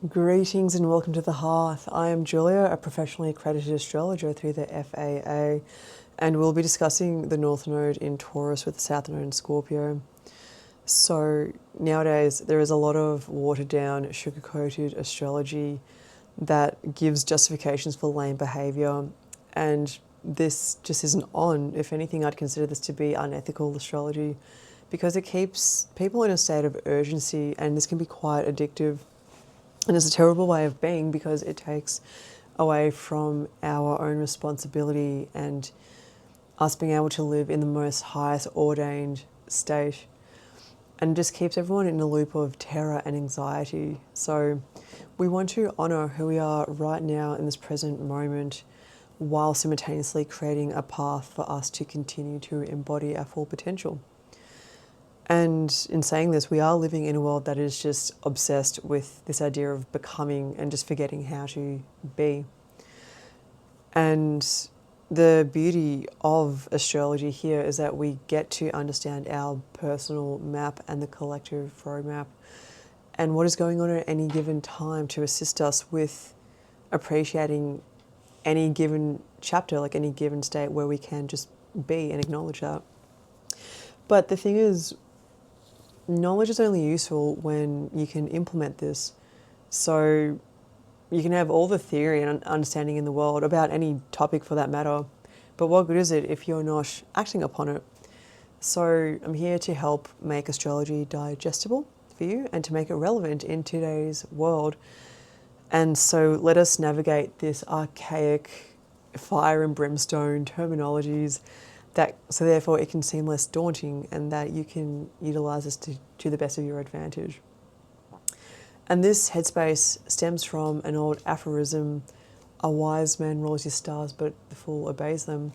Greetings and welcome to the Hearth. I am Julia, a professionally accredited astrologer through the FAA, and we'll be discussing the North Node in Taurus with the South Node in Scorpio. So nowadays there is a lot of watered down, sugar-coated astrology that gives justifications for lame behaviour, and this just isn't on. If anything, I'd consider this to be unethical astrology because it keeps people in a state of urgency, and this can be quite addictive. And it's a terrible way of being because it takes away from our own responsibility and us being able to live in the most highest ordained state, and just keeps everyone in a loop of terror and anxiety. So we want to honour who we are right now in this present moment while simultaneously creating a path for us to continue to embody our full potential. And in saying this, we are living in a world that is just obsessed with this idea of becoming and just forgetting how to be. And the beauty of astrology here is that we get to understand our personal map and the collective roadmap and what is going on at any given time to assist us with appreciating any given chapter, like any given state where we can just be and acknowledge that. But the thing is, knowledge is only useful when you can implement this. So you can have all the theory and understanding in the world about any topic for that matter, but what good is it if you're not acting upon it? So I'm here to help make astrology digestible for you and to make it relevant in today's world. And so let us navigate this archaic fire and brimstone terminologies so therefore it can seem less daunting and that you can utilise this to the best of your advantage. And this headspace stems from an old aphorism: a wise man rolls his stars but the fool obeys them.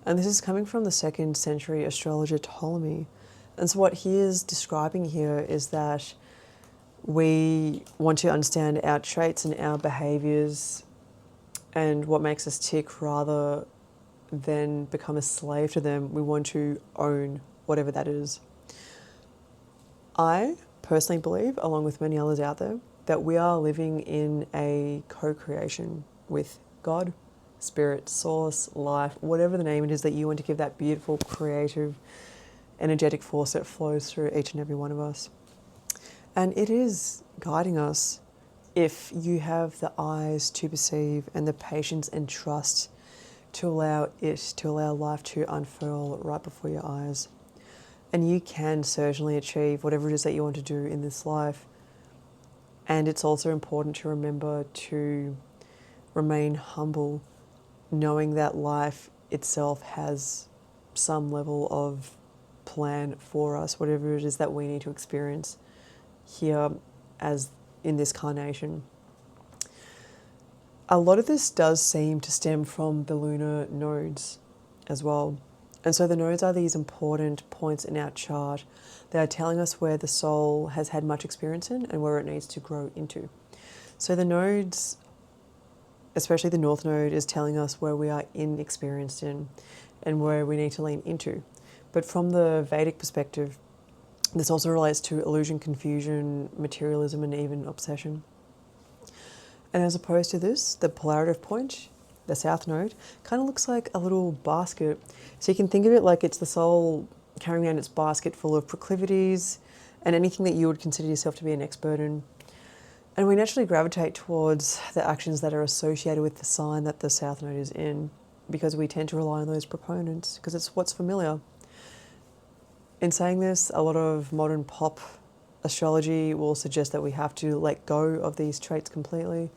And this is coming from the 2nd century astrologer Ptolemy. And so what he is describing here is that we want to understand our traits and our behaviours and what makes us tick rather than become a slave to them. We want to own whatever that is. I personally believe, along with many others out there, that we are living in a co-creation with God, spirit, source, life, whatever the name it is that you want to give that beautiful, creative, energetic force that flows through each and every one of us. And it is guiding us if you have the eyes to perceive and the patience and trust to allow life to unfurl right before your eyes. And you can certainly achieve whatever it is that you want to do in this life. And it's also important to remember to remain humble, knowing that life itself has some level of plan for us, whatever it is that we need to experience here as in this carnation. A lot of this does seem to stem from the lunar nodes as well. And so the nodes are these important points in our chart. They are telling us where the soul has had much experience in and where it needs to grow into. So the nodes, especially the North Node, is telling us where we are inexperienced in and where we need to lean into. But from the Vedic perspective, this also relates to illusion, confusion, materialism, and even obsession. And as opposed to this, the polaritive point, the South Node, kind of looks like a little basket. So you can think of it like it's the soul carrying around its basket full of proclivities and anything that you would consider yourself to be an expert in. And we naturally gravitate towards the actions that are associated with the sign that the South Node is in, because we tend to rely on those proponents because it's what's familiar. In saying this, a lot of modern pop astrology will suggest that we have to let go of these traits completely.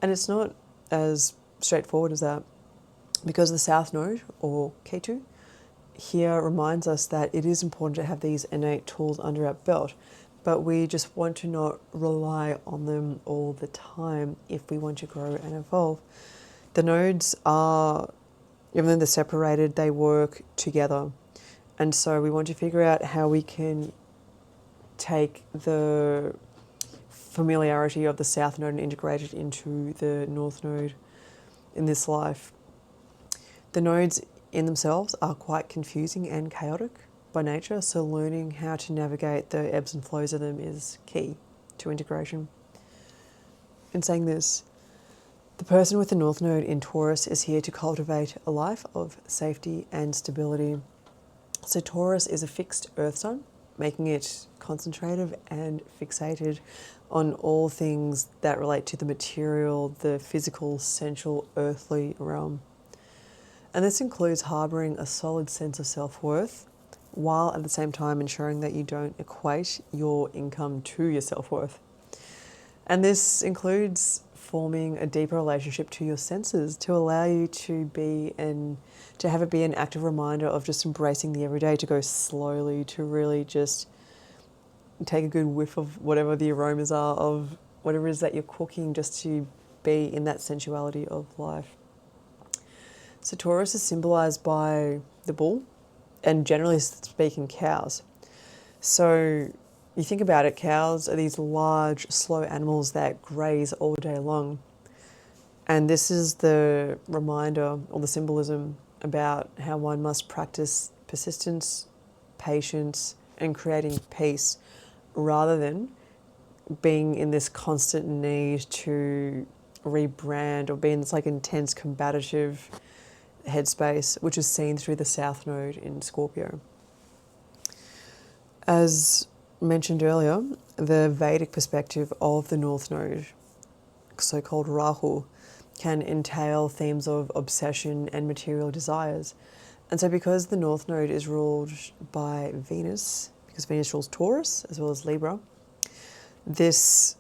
And it's not as straightforward as that, because the South Node, or Ketu, here reminds us that it is important to have these innate tools under our belt, but we just want to not rely on them all the time if we want to grow and evolve. The nodes are, even though they're separated, they work together. And so we want to figure out how we can take the familiarity of the South Node and integrate it into the North Node in this life. The nodes in themselves are quite confusing and chaotic by nature, so learning how to navigate the ebbs and flows of them is key to integration. in saying this. The person with the North Node in Taurus is here to cultivate a life of safety and stability. So Taurus is a fixed earth sign, making it concentrative and fixated on all things that relate to the material, the physical, sensual, earthly realm. And this includes harbouring a solid sense of self-worth, while at the same time ensuring that you don't equate your income to your self-worth. And this includes forming a deeper relationship to your senses to allow you to have it be an active reminder of just embracing the everyday, to go slowly, to really just take a good whiff of whatever the aromas are of whatever it is that you're cooking, just to be in that sensuality of life. So Taurus is symbolized by the bull and, generally speaking, cows. So you think about it, cows are these large, slow animals that graze all day long. And this is the reminder or the symbolism about how one must practice persistence, patience, and creating peace, rather than being in this constant need to rebrand or be in this like intense combative headspace, which is seen through the South Node in Scorpio. As mentioned earlier, the Vedic perspective of the North Node, so-called Rahu, can entail themes of obsession and material desires. And so because the North Node is ruled by Venus, because Venus rules Taurus as well as Libra, this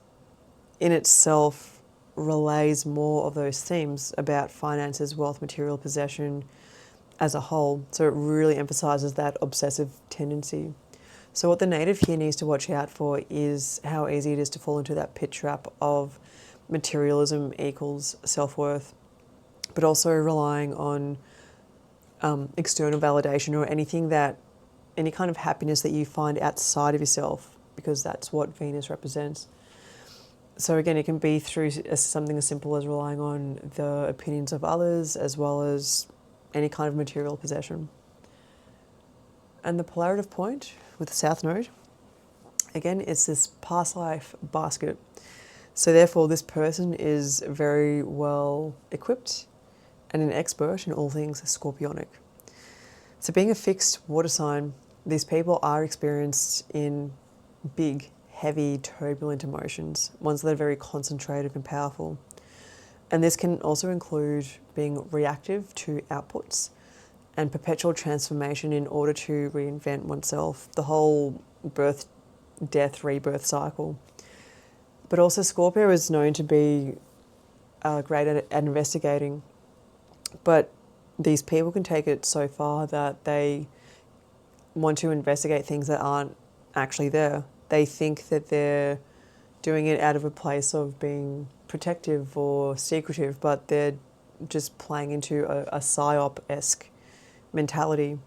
in itself relays more of those themes about finances, wealth, material possession as a whole. So it really emphasises that obsessive tendency. So what the native here needs to watch out for is how easy it is to fall into that pit trap of materialism equals self-worth, but also relying on external validation or any kind of happiness that you find outside of yourself, because that's what Venus represents. So again, it can be through something as simple as relying on the opinions of others, as well as any kind of material possession. And the polaritive point with the South Node, again, it's this past life basket. So therefore, this person is very well equipped and an expert in all things Scorpionic. So being a fixed water sign, these people are experienced in big, heavy, turbulent emotions, ones that are very concentrated and powerful. And this can also include being reactive to outputs and perpetual transformation in order to reinvent oneself, the whole birth, death, rebirth cycle. But also Scorpio is known to be great at investigating, but these people can take it so far that they want to investigate things that aren't actually there. They think that they're doing it out of a place of being protective or secretive, but they're just playing into a psyop-esque mentality.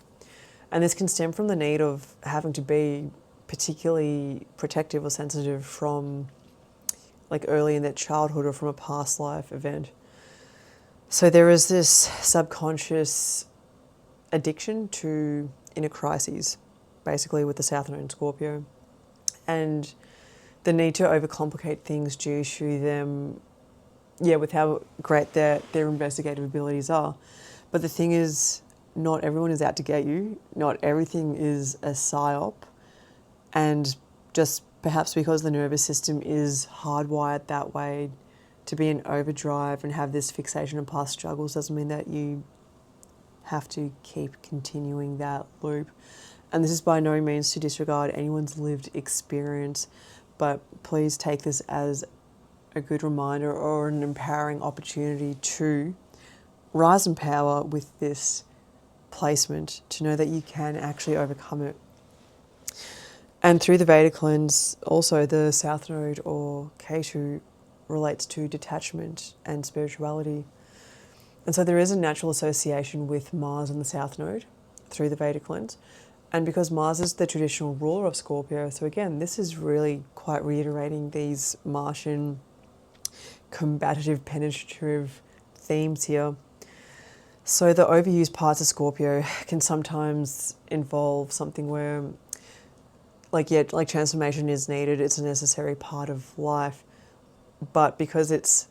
And this can stem from the need of having to be particularly protective or sensitive from like early in their childhood or from a past life event. So there is this subconscious addiction to inner crises, basically with the South Node in Scorpio, and the need to overcomplicate things due to them, with how great their investigative abilities are. But the thing is, not everyone is out to get you. Not everything is a psyop, and just perhaps because the nervous system is hardwired that way to be in overdrive and have this fixation on past struggles doesn't mean that you have to keep continuing that loop. And this is by no means to disregard anyone's lived experience, but please take this as a good reminder or an empowering opportunity to rise in power with this placement, to know that you can actually overcome it. And through the Vedic lens, also the South Node or Ketu relates to detachment and spirituality. And so there is a natural association with Mars and the South Node through the Vedic lens. And because Mars is the traditional ruler of Scorpio, so again, this is really quite reiterating these Martian combative, penetrative themes here. So the overused parts of Scorpio can sometimes involve something where like transformation is needed, it's a necessary part of life. But because it's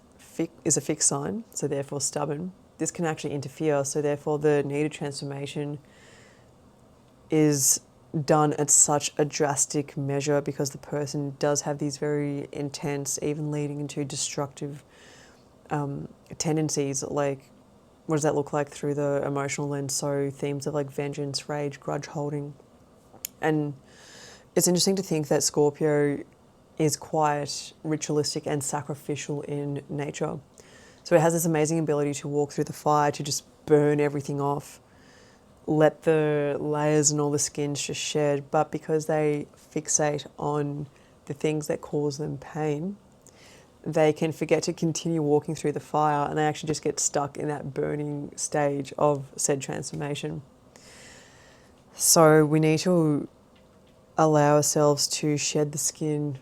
is a fixed sign, so therefore stubborn, this can actually interfere. So therefore the needed transformation is done at such a drastic measure because the person does have these very intense, even leading into destructive tendencies. Like, what does that look like through the emotional lens? So themes of like vengeance, rage, grudge holding. And it's interesting to think that Scorpio is quite ritualistic and sacrificial in nature. So it has this amazing ability to walk through the fire, to just burn everything off, let the layers and all the skins just shed. But because they fixate on the things that cause them pain, they can forget to continue walking through the fire, and they actually just get stuck in that burning stage of said transformation. So we need to allow ourselves to shed the skin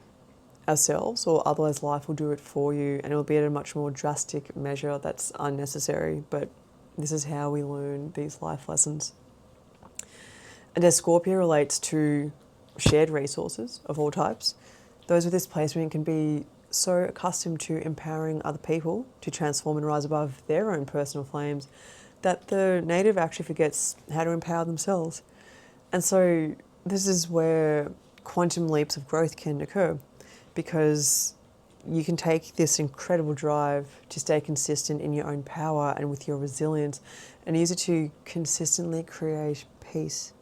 ourselves, or otherwise life will do it for you, and it will be at a much more drastic measure that's unnecessary. But this is how we learn these life lessons. And as Scorpio relates to shared resources of all types, those with this placement can be so accustomed to empowering other people to transform and rise above their own personal flames that the native actually forgets how to empower themselves. And so this is where quantum leaps of growth can occur, because you can take this incredible drive to stay consistent in your own power and with your resilience, and use it to consistently create peace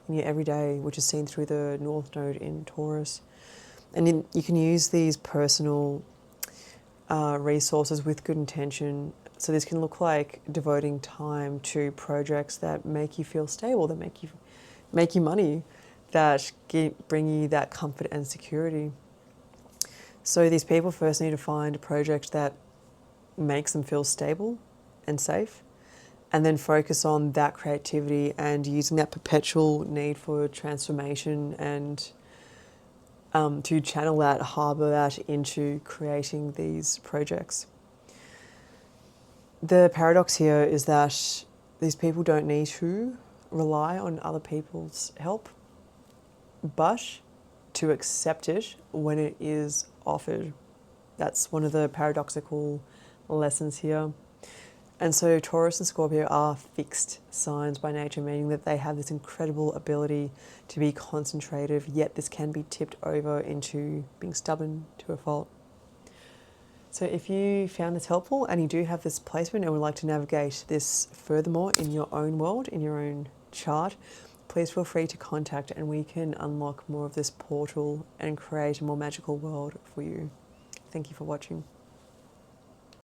in your everyday, which is seen through the North Node in Taurus. And you can use these personal resources with good intention. So this can look like devoting time to projects that make you feel stable, that make you money, that bring you that comfort and security. So these people first need to find a project that makes them feel stable and safe, and then focus on that creativity and using that perpetual need for transformation and to channel that, harbour that into creating these projects. The paradox here is that these people don't need to rely on other people's help, but to accept it when it is offered. That's one of the paradoxical lessons here. And so Taurus and Scorpio are fixed signs by nature, meaning that they have this incredible ability to be concentrative, yet this can be tipped over into being stubborn to a fault. So if you found this helpful and you do have this placement and would like to navigate this furthermore in your own world, in your own chart, please feel free to contact, and we can unlock more of this portal and create a more magical world for you. Thank you for watching.